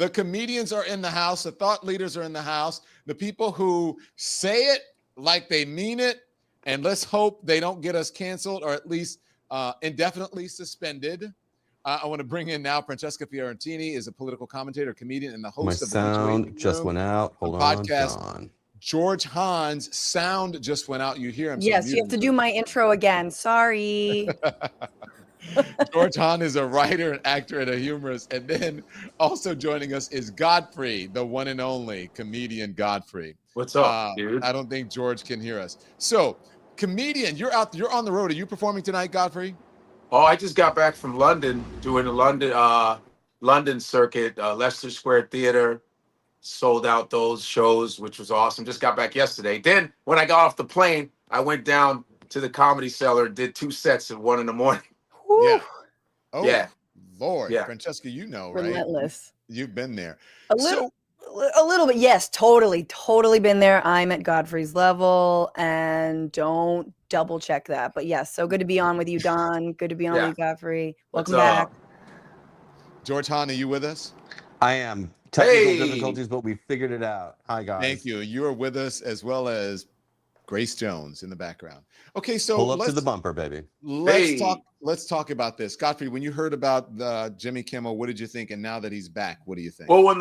The comedians are in the house. The thought leaders are in the house. The people who say it like they mean it. And let's hope they don't get us canceled or at least indefinitely suspended. I want to bring in now Francesca Fiorentini, is a political commentator, comedian, and the host My of the sound just went out. Hold on, podcast. John. George Hahn's sound just went out. You hear him. Yes, you have to do my intro again. Sorry. George Hahn is a writer, an actor, and a humorist. And then also joining us is Godfrey, the one and only comedian Godfrey. What's up, dude? I don't think George can hear us. So, comedian, you're on the road. Are you performing tonight, Godfrey? Oh, I just got back from London, doing the London circuit, Leicester Square Theater. Sold out those shows, which was awesome. Just got back yesterday. Then when I got off the plane, I went down to the Comedy Cellar, did 2 sets at 1 a.m. Whew. Yeah. Oh, yeah. Lord. Yeah. Francesca, you know, right? Relentless. You've been there. A little bit. Yes, totally been there. I'm at Godfrey's level, and don't double check that. But yes, so good to be on with you, Don. Good to be on with you, Godfrey. Welcome back. George Hahn, are you with us? I am. Technical difficulties, but we figured it out. Hi, guys. Thank you. You are with us, as well as Grace Jones in the background. Okay, so pull up to the bumper, baby. Let's talk about this. Godfrey, when you heard about Jimmy Kimmel, what did you think? And now that he's back, what do you think? Well, when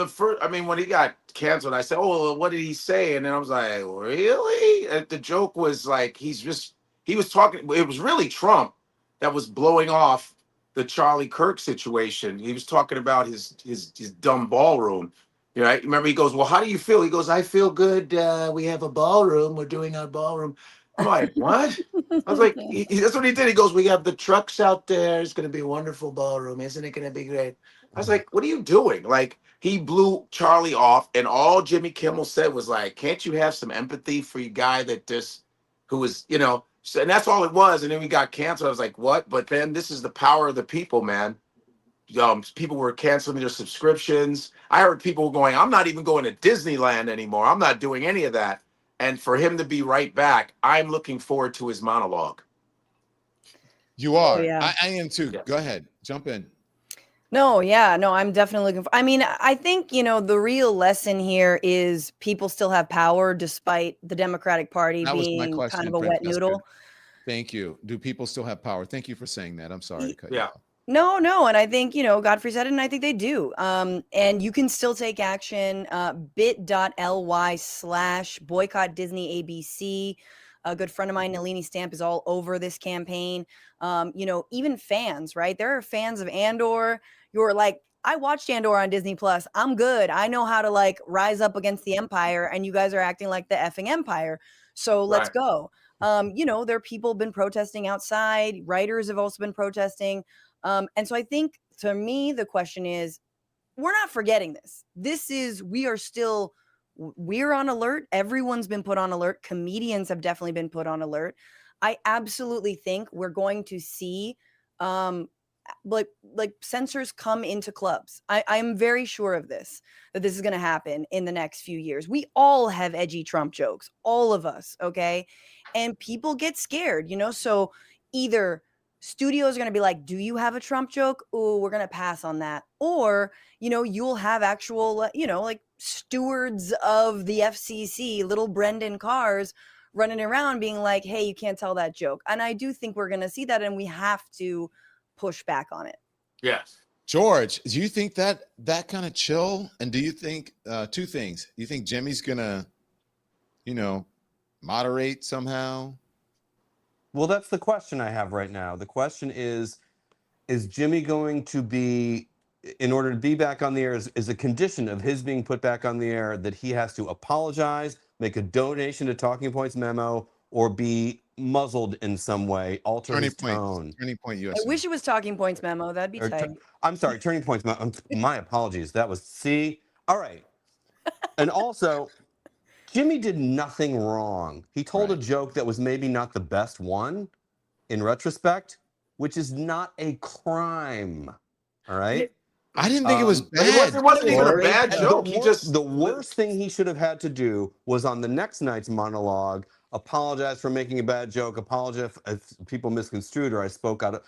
he got canceled, I said, "Oh, well, what did he say?" And then I was like, "Really?" And the joke was like, he was talking. It was really Trump that was blowing off the Charlie Kirk situation. He was talking about his dumb ballroom. You know, remember he goes, "Well, how do you feel?" He goes, "I feel good. We have a ballroom. We're doing our ballroom." I'm like, what? I was like, that's what he did. He goes, "We have the trucks out there. It's going to be a wonderful ballroom. Isn't it going to be great?" I was like, what are you doing? Like, he blew Charlie off, and all Jimmy Kimmel said was like, "Can't you have some empathy for your guy who was, you know," and that's all it was. And then we got canceled. I was like, what? But then this is the power of the people, man. People were canceling their subscriptions. I heard people were going, "I'm not even going to Disneyland anymore. I'm not doing any of that." And for him to be right back, I'm looking forward to his monologue. You are. Oh, yeah. I am too. Yeah. Go ahead. Jump in. No, I'm definitely looking for. I mean, I think, the real lesson here is people still have power despite the Democratic Party being kind of a wet noodle. Thank you. Do people still have power? Thank you for saying that. I'm sorry to cut you off. No. And I think, Godfrey said it, and I think they do. And you can still take action. bit.ly/boycott Disney ABC. A good friend of mine, Nalini Stamp, is all over this campaign. Even fans, right? There are fans of Andor. You're like, I watched Andor on Disney Plus. I'm good. I know how to rise up against the Empire, and you guys are acting like the effing Empire. So let's go. There are people been protesting outside. Writers have also been protesting. And so I think, to me, the question is, we're not forgetting this. We're on alert. Everyone's been put on alert. Comedians have definitely been put on alert. I absolutely think we're going to see censors come into clubs. I'm very sure of this, that this is going to happen in the next few years. We all have edgy Trump jokes, all of us, okay? And people get scared, so either studios are going to be like, "Do you have a Trump joke? Oh, we're going to pass on that." Or, you'll have actual, stewards of the FCC, little Brendan Carrs, running around being like, "Hey, you can't tell that joke." And I do think we're going to see that, and we have to push back on it. Yes. George, do you think that kind of chill? And do you think two things? Do you think Jimmy's going to, moderate somehow? Well, that's the question I have right now. The question is Jimmy going to be, in order to be back on the air, is a condition of his being put back on the air that he has to apologize, make a donation to Talking Points Memo, or be muzzled in some way, alter his tone? Turning Point USA. I wish it was Talking Points Memo. That'd be tight. I'm sorry, Turning Points Memo. My apologies. That was C. All right. And also, Jimmy did nothing wrong. He told a joke that was maybe not the best one in retrospect, which is not a crime. All right? I didn't think it was bad. It wasn't even a bad joke. The worst thing he should have had to do was, on the next night's monologue, apologize for making a bad joke, apologize if people misconstrued or I spoke out of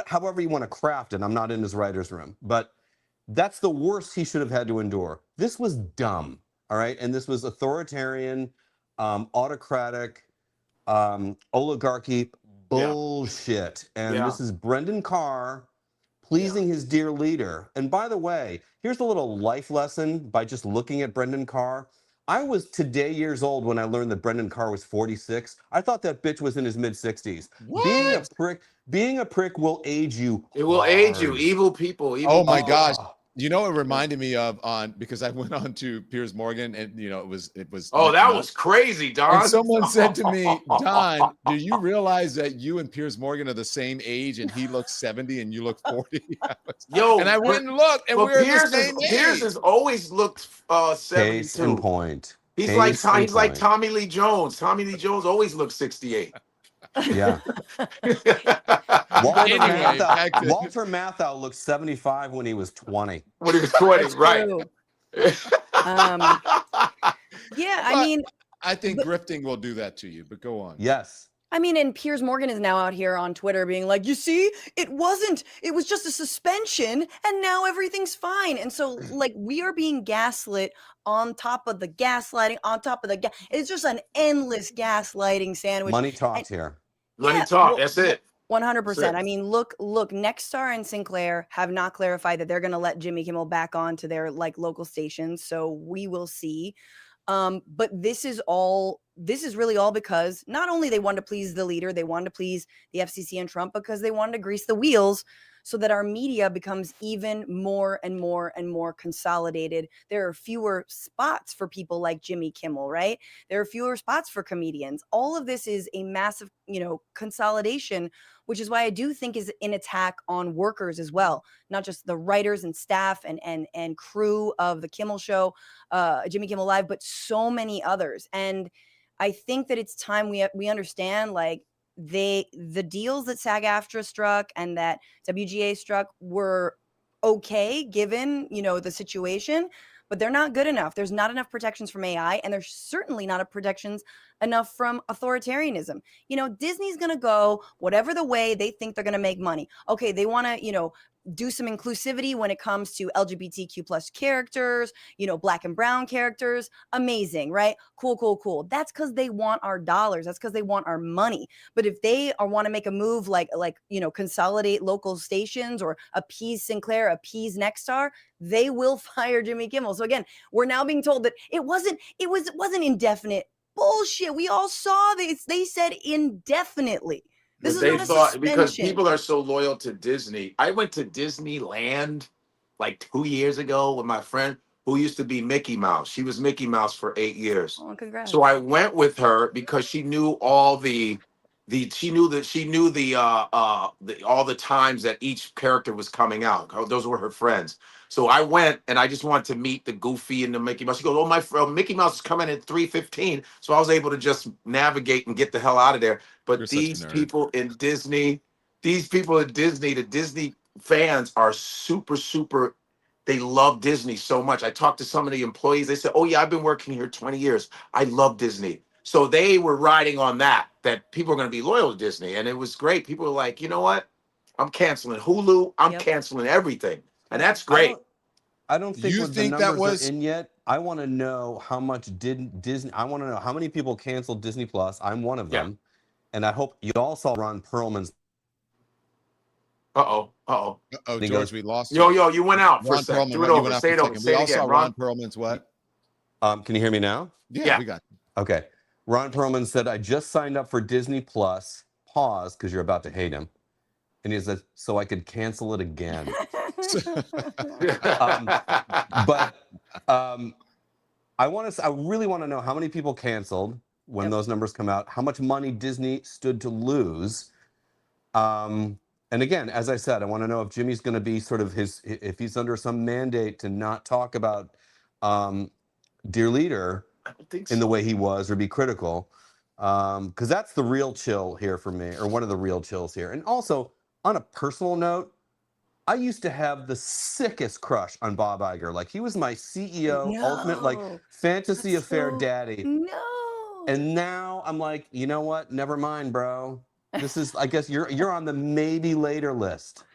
however you want to craft it. I'm not in his writer's room. But That's the worst he should have had to endure. This was dumb, all right? And this was authoritarian, autocratic, oligarchy bullshit. And this is Brendan Carr pleasing his dear leader. And by the way, here's a little life lesson by just looking at Brendan Carr. I was today years old when I learned that Brendan Carr was 46. I thought that bitch was in his mid-60s. Being a prick will age you. It will age you. Evil people. Oh my gosh. You know, it reminded me of because I went on to Piers Morgan, and you know, it was. Oh, that was crazy, Don. And someone said to me, Don, do you realize that you and Piers Morgan are the same age, and he looks 70 and you look 40? Yo, and I went and looked, and we're the same age. Piers has always looked 72. Case in point. He's like Tommy Lee Jones. Tommy Lee Jones always looks 68. Yeah. Walter Matthau looked 75 when he was 20. When he was 20, right. Yeah, I mean, I think grifting will do that to you, but go on. Yes. I mean, and Piers Morgan is now out here on Twitter being like, you see, it was just a suspension and now everything's fine. And so like we are being gaslit on top of the gaslighting, on top of the it's just an endless gaslighting sandwich. Money talks here. Money talk, that's it. 100%. I mean, look, Nexstar and Sinclair have not clarified that they're going to let Jimmy Kimmel back on to their like local stations. So we will see. But this is really all because not only they wanted to please the leader, they wanted to please the FCC and Trump because they wanted to grease the wheels so that our media becomes even more and more and more consolidated. There are fewer spots for people like Jimmy Kimmel, right? There are fewer spots for comedians. All of this is a massive, consolidation, which is why I do think is an attack on workers as well, not just the writers and staff and crew of the Kimmel Show, Jimmy Kimmel Live, but so many others. And I think that it's time we understand like the deals that SAG-AFTRA struck and that WGA struck were okay given, the situation, but they're not good enough. There's not enough protections from AI, and there's certainly not enough protections enough from authoritarianism. Disney's going to go whatever the way they think they're going to make money. Okay, they want to, do some inclusivity when it comes to LGBTQ plus characters, Black and brown characters. Amazing, right? Cool. That's because they want our dollars. That's because they want our money. But if they want to make a move like consolidate local stations or appease Sinclair, appease Nexstar, they will fire Jimmy Kimmel. So again, we're now being told that it wasn't indefinite. Bullshit. We all saw this. They said indefinitely. This is not a suspension. Because people are so loyal to Disney. I went to Disneyland like 2 years ago with my friend who used to be Mickey Mouse. She was Mickey Mouse for 8 years. Oh, congrats. So I went with her because she knew all the all the times that each character was coming out. Those were her friends. So I went and I just wanted to meet the Goofy and the Mickey Mouse. She goes, "Oh, my friend Mickey Mouse is coming at 3:15." So I was able to just navigate and get the hell out of there. But these people in Disney, the Disney fans are super. They love Disney so much. I talked to some of the employees. They said, "Oh yeah, I've been working here 20 years. I love Disney." So they were riding on that people are going to be loyal to Disney. And it was great. People were like, you know what? I'm canceling Hulu. I'm canceling everything. And that's great. I don't think the numbers are in yet. I want to know how much Disney. I want to know how many people canceled Disney Plus. I'm one of them. And I hope you all saw Ron Perlman's. George, we lost you. Yo, you went out for a second. Do it over. Say it over. Say it again. Ron Perlman's what? Can you hear me now? Yeah, we got you. Okay. Ron Perlman said, "I just signed up for Disney Plus. Pause, because you're about to hate him." And he said, "So I could cancel it again." I really want to know how many people canceled when those numbers come out, how much money Disney stood to lose. And again, as I said, I want to know if Jimmy's going to be sort of if he's under some mandate to not talk about Dear Leader in the way he was or be critical. Because that's the real chill here for me, or one of the real chills here. And also, on a personal note, I used to have the sickest crush on Bob Iger. Like, he was my CEO, ultimate, like, fantasy affair daddy. No. And now I'm like, you know what? Never mind, bro. This is, I guess you're on the maybe later list.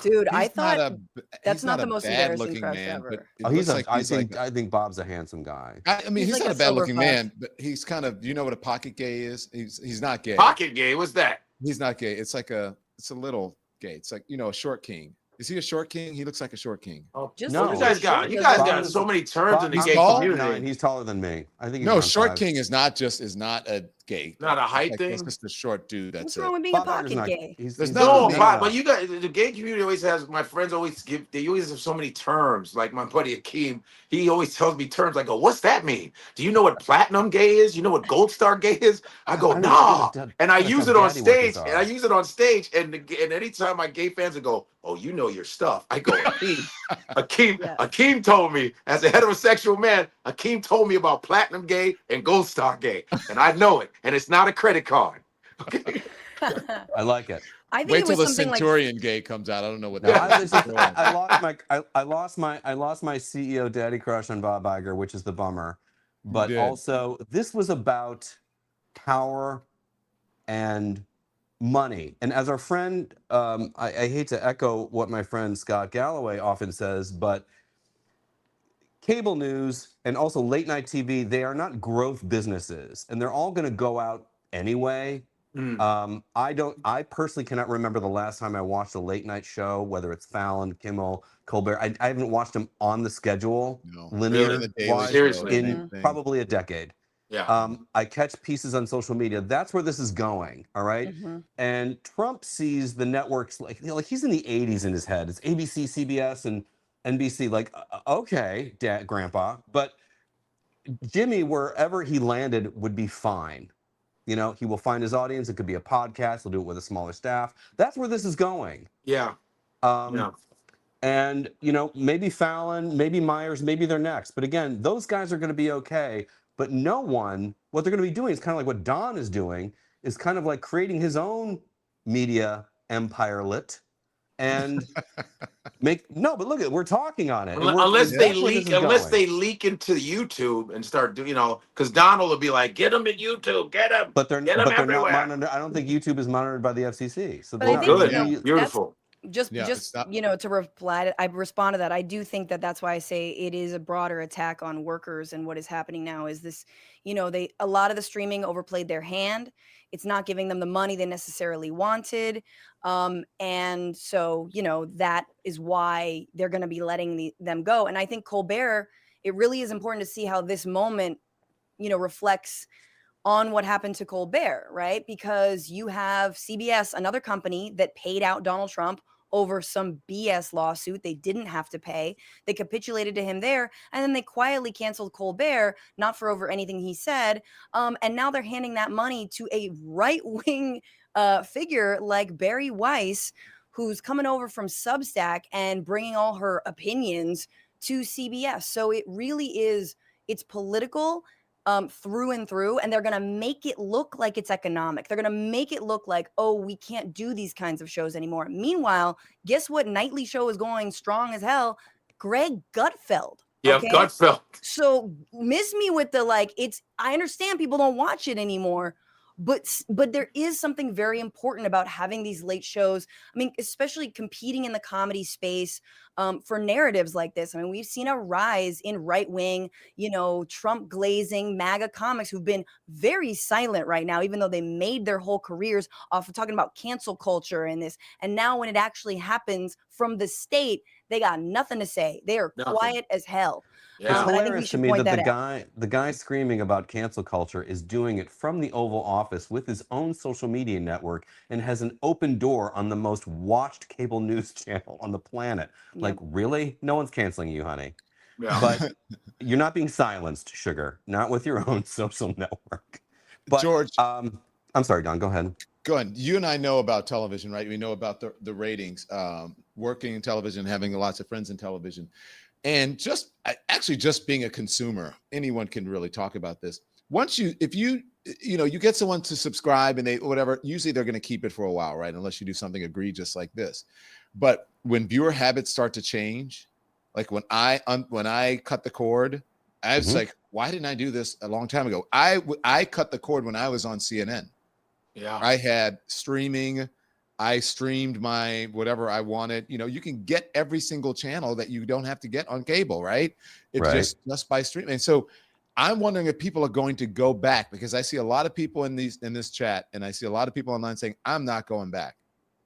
Dude, I He's not thought a that's not a the most bad embarrassing looking crush man, but ever. it Oh, looks like I he's like think Bob's a handsome guy. I mean, He's he's like not a a bad looking silver man, but he's kind of, you know what a pocket gay is? He's not gay. Pocket gay. What's that? He's not gay. It's a little gay. It's like, a short king. Is he a short king? He looks like a short king. Oh, Just No. you because guys you're got short you doesn't guys got mean- so many terms in the He's gay tall? community. He's taller than me. I think he's No, around short 5. king is not a gay. Not a height Like, thing. it's just a short dude. What's That's wrong it. with being a Bob Iger's pocket not. gay? There's not- nothing No, mean. but you guys, the gay community always has. My friends always give. They always have so many terms. Like my buddy Akeem, he always tells me terms. I go, "What's that mean? Do you know what platinum gay is? You know what gold star gay is?" I go, I don't know. "Nah," Gotta and I tell use it on daddy what these stage. And are. I use it on stage, and anytime my gay fans will go, "Oh, you know your stuff," I go, Akeem, Yeah. Akeem told me as a heterosexual man. Akeem told me about platinum gay and gold star gay, and I know it, and it's not a credit card. Okay. I like it. I think Wait it till was the something like Centurion gay comes out. I don't know what No, that is. I lost my CEO daddy crush on Bob Iger, which is the bummer. But did. also, this was about power and money. And as our friend, I hate to echo what my friend Scott Galloway often says, but cable news and also late night TV, they are not growth businesses, and they're all going to go out anyway. I personally cannot remember the last time I watched a late night show, whether it's Fallon, Kimmel, Colbert. I haven't watched them on the schedule, No. linear In the Daily wise, Show, Seriously. in same thing. probably a decade. Yeah. I catch pieces on social media. That's where this is going. All right. Mhm. And Trump sees the networks like he's in the 80s in his head. It's ABC, CBS, and NBC. Like, okay, Grandpa, but Jimmy, wherever he landed, would be fine. He will find his audience. It could be a podcast. He'll do it with a smaller staff. That's where this is going. Yeah. Yeah. And, maybe Fallon, maybe Myers, maybe they're next. But again, those guys are going to be okay. But what they're going to be doing is kind of like what Don is doing, is kind of like creating his own media empire-lit. And but look at we're talking on it. Unless they leak into YouTube and start doing, because Donald will be like, "Get them at YouTube, get them." But they're not monitored. I don't think YouTube is monitored by the FCC. So But I they're think, not. Beautiful. Just it's not- to reply, I respond to that. I do think that's why I say it is a broader attack on workers, and what is happening now is this, a lot of the streaming overplayed their hand. It's not giving them the money they necessarily wanted. And so, that is why they're going to be letting them go. And I think Colbert, it really is important to see how this moment, reflects on what happened to Colbert, right? Because you have CBS, another company that paid out Donald Trump over some BS lawsuit they didn't have to pay. They capitulated to him there, and then they quietly canceled Colbert, not for over anything he said. And now they're handing that money to a right-wing figure like Barry Weiss, who's coming over from Substack and bringing all her opinions to CBS. So it really is, it's political through and through, and they're going to make it look like it's economic. They're going to make it look like, oh, we can't do these kinds of shows anymore. Meanwhile, guess what nightly show is going strong as hell? Greg Gutfeld. Yeah, okay? Gutfeld. So miss me with the I understand people don't watch it anymore, but there is something very important about having these late shows. I mean, especially competing in the comedy space for narratives like this. I mean, we've seen a rise in right-wing, Trump glazing MAGA comics who've been very silent right now, even though they made their whole careers off of talking about cancel culture and this. And now when it actually happens from the state, they got nothing to say. They are quiet as hell. It's I think we hilarious to should me point that that the guy screaming about cancel culture is doing it from the Oval Office with his own social media network and has an open door on the most watched cable news channel on the planet. Yep. Like, really? No one's canceling you, honey. Yeah. But you're not being silenced, sugar. Not with your own social network. But George, I'm sorry, Don. Go ahead. go ahead. You and I know about television, right? We know about the ratings, working in television, having lots of friends in television. And just being a consumer, anyone can really talk about this. If you get someone to subscribe and usually they're going to keep it for a while, right? Unless you do something egregious like this. But when viewer habits start to change, like when I cut the cord, I was like, why didn't I do this a long time ago? I cut the cord when I was on CNN. Yeah. I had streaming I streamed my whatever I wanted. You know, you can get every single channel that you don't have to get on cable, right? It's Right. just by streaming. And so I'm wondering if people are going to go back, because I see a lot of people in this chat, and I see a lot of people online saying, I'm not going back.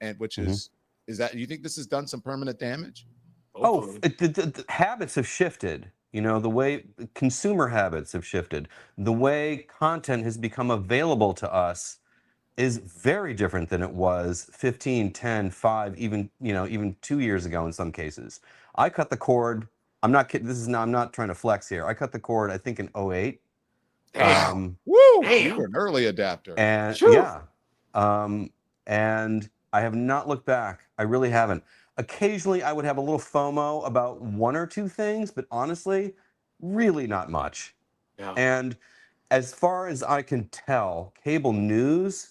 And which is that, you think this has done some permanent damage? Oh, the habits have shifted. You know, the way consumer habits have shifted. The way content has become available to us is very different than it was 15, 10, 5, even, you know, even 2 years ago in some cases. I cut the cord. I'm not kidding. I'm not trying to flex here. I cut the cord, I think, in 08. Damn. Woo! Damn. You were an early adapter. And Phew. yeah. And I have not looked back. I really haven't. Occasionally I would have a little FOMO about one or two things, but honestly, really not much. Yeah. And as far as I can tell, cable news,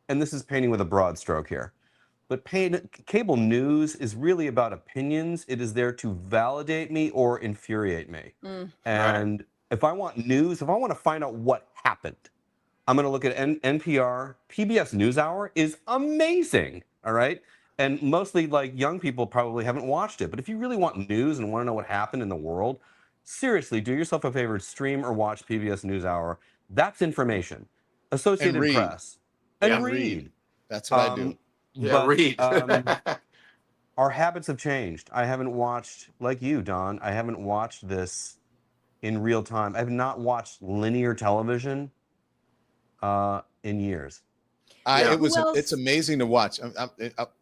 and this is painting with a broad stroke here, but cable news is really about opinions. It is there to validate me or infuriate me. And if I want news, if I want to find out what happened, I'm going to look at NPR. PBS NewsHour is amazing, all right? And mostly, like, young people probably haven't watched it. But if you really want news and want to know what happened in the world, seriously, do yourself a favor, stream or watch PBS NewsHour. That's information. Associated read. Press. And Yeah. read. That's what I do. Yeah, read. Our habits have changed. I haven't watched, like you, Don, I haven't watched this in real time. I have not watched linear television in years. It's amazing to watch.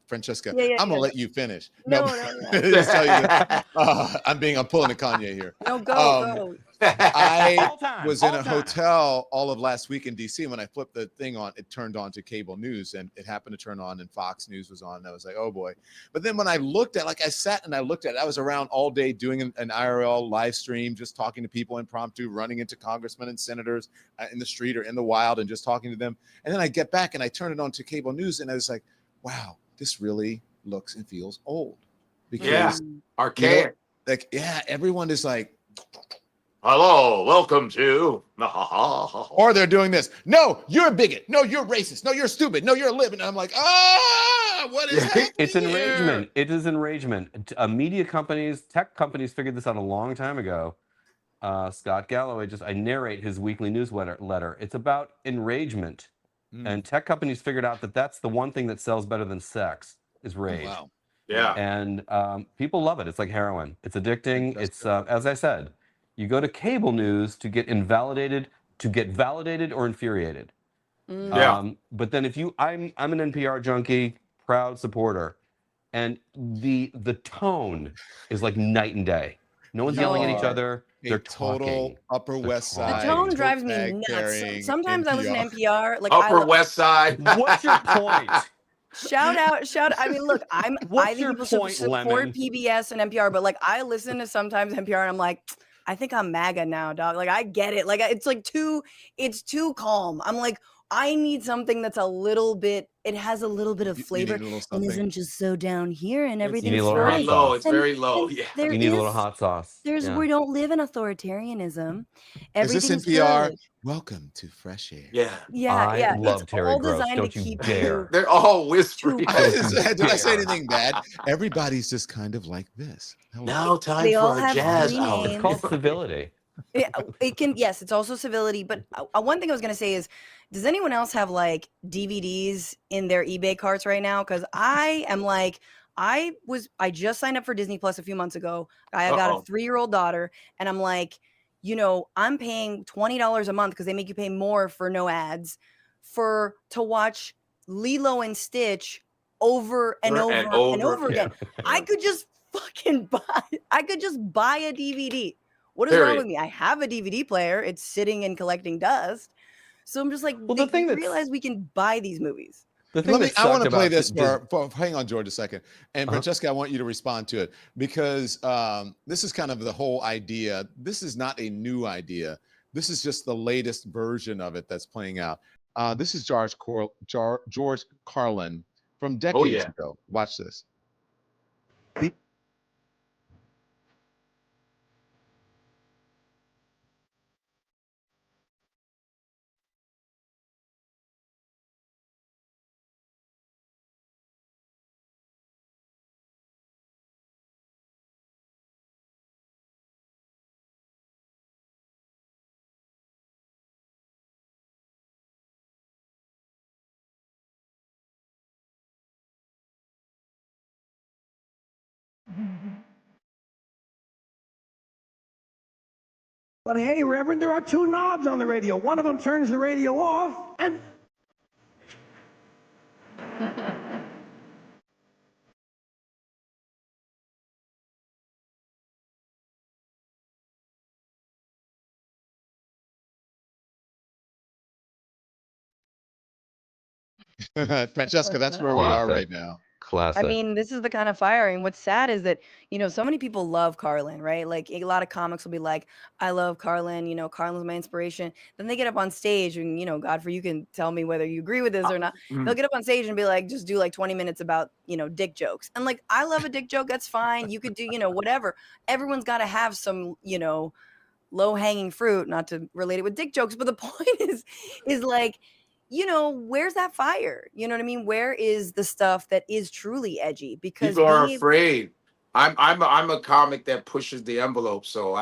Francesca, I'm gonna let you finish. No. Just tell you that, I'm pulling a Kanye here. No, go. I was in a hotel all of last week in DC. When I flipped the thing on, it turned on to cable news, and it happened to turn on, and Fox News was on. And I was like, oh boy. But then when I looked at, I sat and I looked at it, I was around all day doing an IRL live stream, just talking to people impromptu, running into congressmen and senators in the street or in the wild and just talking to them. And then I get back and I turn it on to cable news, and I was like, wow, this really looks and feels old. Because archaic. Everyone is like, hello, welcome to. Or they're doing this. No, you're a bigot. No, you're racist. No, you're stupid. No, you're a lib. And I'm like, what is happening? It's enragement. It is enragement. Media companies, tech companies figured this out a long time ago. Scott Galloway, I narrate his weekly newsletter. It's about enragement. And tech companies figured out that that's the one thing that sells better than sex is rage. Wow. Yeah. And people love it. It's like heroin. It's addicting. It's, as I said, you go to cable news to get validated or infuriated. But then if I'm an NPR junkie, proud supporter, and the tone is like night and day. No one's yelling at each other. They're total talking. Upper West Side. The tone drives me nuts. Sometimes I listen to NPR. Like Upper West Side. What's your point? Shout out. I mean, look, I think people should support Lemon? PBS and NPR, but like I listen to sometimes NPR and I'm like, I think I'm MAGA now, dog. Like I get it. Like it's too calm. I'm like, I need something that's it has a little bit of flavor and isn't just so down here and everything's very low. It's very low. Yeah. You need a little hot sauce. We don't live in authoritarianism. Is this NPR? Good. Welcome to Fresh Air. I love Terry Gross. Don't you dare. They're all whispering. Did I say anything bad? Everybody's just kind of like this. Now time for a jazz hour. It's called civility. Yes, it's also civility. But one thing I was going to say is, does anyone else have like DVDs in their eBay carts right now? Because I am like, I just signed up for Disney Plus a few months ago. I got a 3-year-old daughter, and I'm like, I'm paying $20 a month because they make you pay more for no ads to watch Lilo and Stitch over and over again. I could just buy a DVD. What is wrong with me? I have a DVD player. It's sitting and collecting dust. So I'm just like, realize we can buy these movies. I want to play this hang on, George, a second. And Francesca, I want you to respond to it because this is kind of the whole idea. This is not a new idea. This is just the latest version of it that's playing out. This is George Carlin from decades ago. Watch this. But hey, Reverend, there are two knobs on the radio. One of them turns the radio off, and Francesca, that's where we are right now. I Classic. mean, this is the kind of firing. What's sad is that, so many people love Carlin, right? Like a lot of comics will be like, I love Carlin, Carlin's my inspiration. Then they get up on stage and, Godfrey, you can tell me whether you agree with this or not. They'll get up on stage and be like, just do like 20 minutes about, dick jokes. And like, I love a dick joke. That's fine. You could do, whatever. Everyone's got to have some, low hanging fruit, not to relate it with dick jokes. But the point is like, where's that fire? You know what I mean? Where is the stuff that is truly edgy? Because people are afraid. I'm a comic that pushes the envelope. So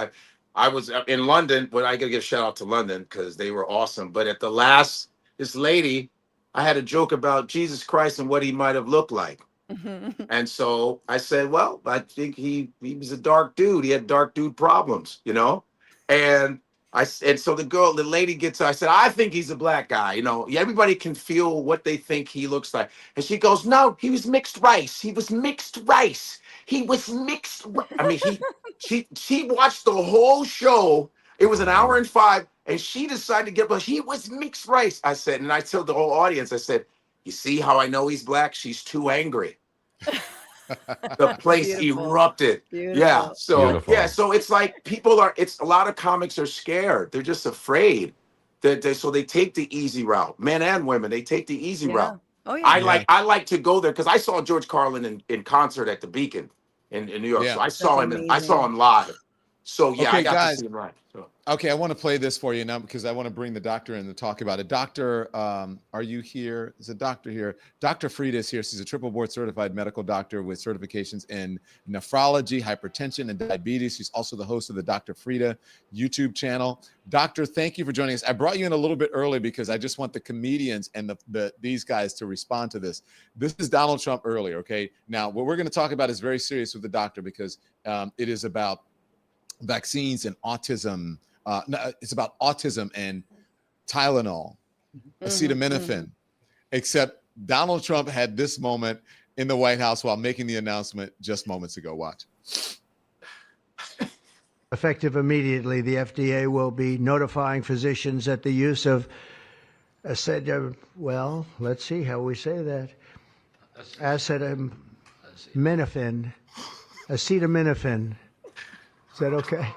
I was in London, but I gotta give a shout out to London because they were awesome. But at the last, this lady, I had a joke about Jesus Christ and what he might have looked like. And so I said, well, I think he was a dark dude. He had dark dude problems, And so the lady gets, I said, I think he's a black guy. Everybody can feel what they think he looks like. And she goes, no, he was mixed race. He was mixed race. He was mixed. I mean, she watched the whole show. It was an hour and 5, and she decided to get, but he was mixed race. I said, and I told the whole audience, I said, you see how I know he's black? She's too angry. The place erupted. Beautiful. Yeah. So Beautiful. yeah. So it's like it's a lot of comics are scared. They're just afraid so they take the easy route. Men and women, they take the easy route. Oh yeah. I like to go there because I saw George Carlin in concert at the Beacon in New York. Yeah. So I saw That's him. I saw him live. So yeah, Okay, I got guys. to see him live. So. Okay, I want to play this for you now because I want to bring the doctor in to talk about it. Doctor, are you here? Is a doctor here? Dr. Frieda is here. She's a triple board certified medical doctor with certifications in nephrology, hypertension, and diabetes. She's also the host of the Dr. Frieda YouTube channel. Doctor, thank you for joining us. I brought you in a little bit early because I just want the comedians and these guys to respond to this. This is Donald Trump earlier, okay? Now, what we're going to talk about is very serious with the doctor because it is about vaccines and autism. It's about autism and Tylenol, acetaminophen, except Donald Trump had this moment in the White House while making the announcement just moments ago. Watch. Effective immediately, the FDA will be notifying physicians that the use of well, let's see how we say that. Acetaminophen. Is that okay?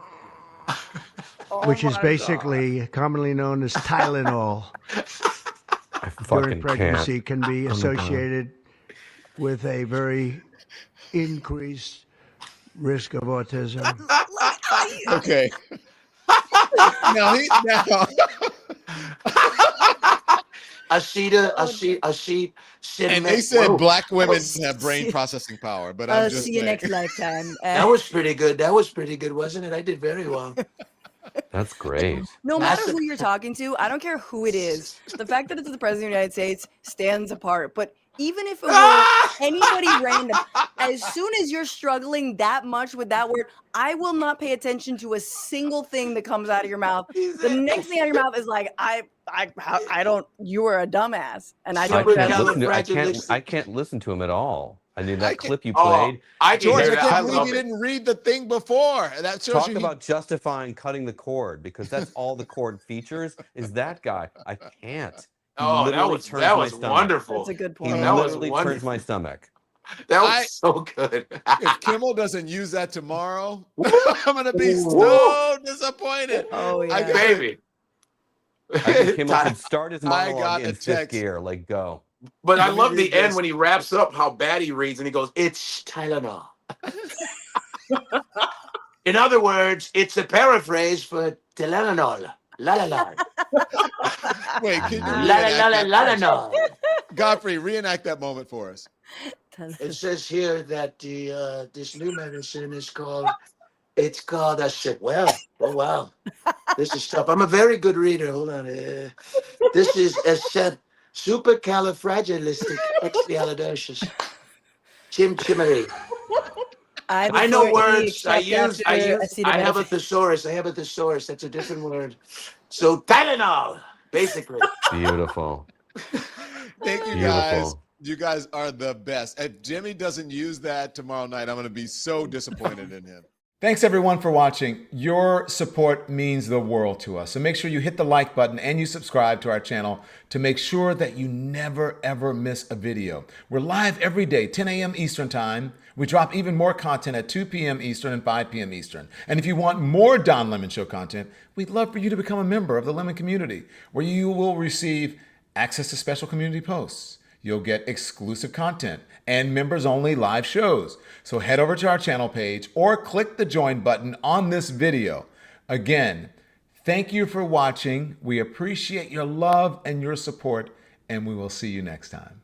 Which is basically commonly known as Tylenol during pregnancy can be associated with a very increased risk of autism. Okay. now A sheet. and they said black women have brain processing power, but I'm just see you saying. next lifetime. That was pretty good. That was pretty good, wasn't it? I did very well. That's great. No matter who you're talking to, I don't care who it is. The fact that it's the president of the United States stands apart. But even if it were anybody random, as soon as you're struggling that much with that word, I will not pay attention to a single thing that comes out of your mouth. The next thing out of your mouth is like, I don't. You are a dumbass, and I don't. I can't listen to him at all. I mean, that clip you played. George, I can't love believe you didn't read the thing before. That shows Talk you about justifying cutting the cord because that's all the cord features is that guy. I can't. Oh, that was wonderful. That's a good He point. literally turns my stomach. That was so good. If Kimmel doesn't use that tomorrow, I'm gonna be so disappointed. Oh yeah, baby. I think Kimmel should start his I monologue got in a fifth text. gear. Like, go. But I Let me love read the end this. when he wraps up how bad he reads and he goes, it's Tylenol. In other words, it's a paraphrase for Tylenol. La la la. Wait, can you La la la la la la. Godfrey, reenact that moment for us. It says here that the this new medicine is called. I said, well, oh wow, this is tough. I'm a very good reader. Hold on. This is supercalifragilisticexpialidocious. Chimchimery. I know words. I have a acetaminophen. thesaurus. I have a thesaurus. That's a different word. So Tylenol, basically. Beautiful. Thank you guys. Beautiful. You guys are the best. If Jimmy doesn't use that tomorrow night, I'm going to be so disappointed in him. Thanks everyone for watching. Your support means the world to us. So make sure you hit the like button and you subscribe to our channel to make sure that you never ever miss a video. We're live every day, 10 a.m. Eastern time. We drop even more content at 2 p.m. Eastern and 5 p.m. Eastern. And if you want more Don Lemon Show content, we'd love for you to become a member of the Lemon community, where you will receive access to special community posts. You'll get exclusive content and members-only live shows. So head over to our channel page or click the join button on this video. Again, thank you for watching. We appreciate your love and your support, and we will see you next time.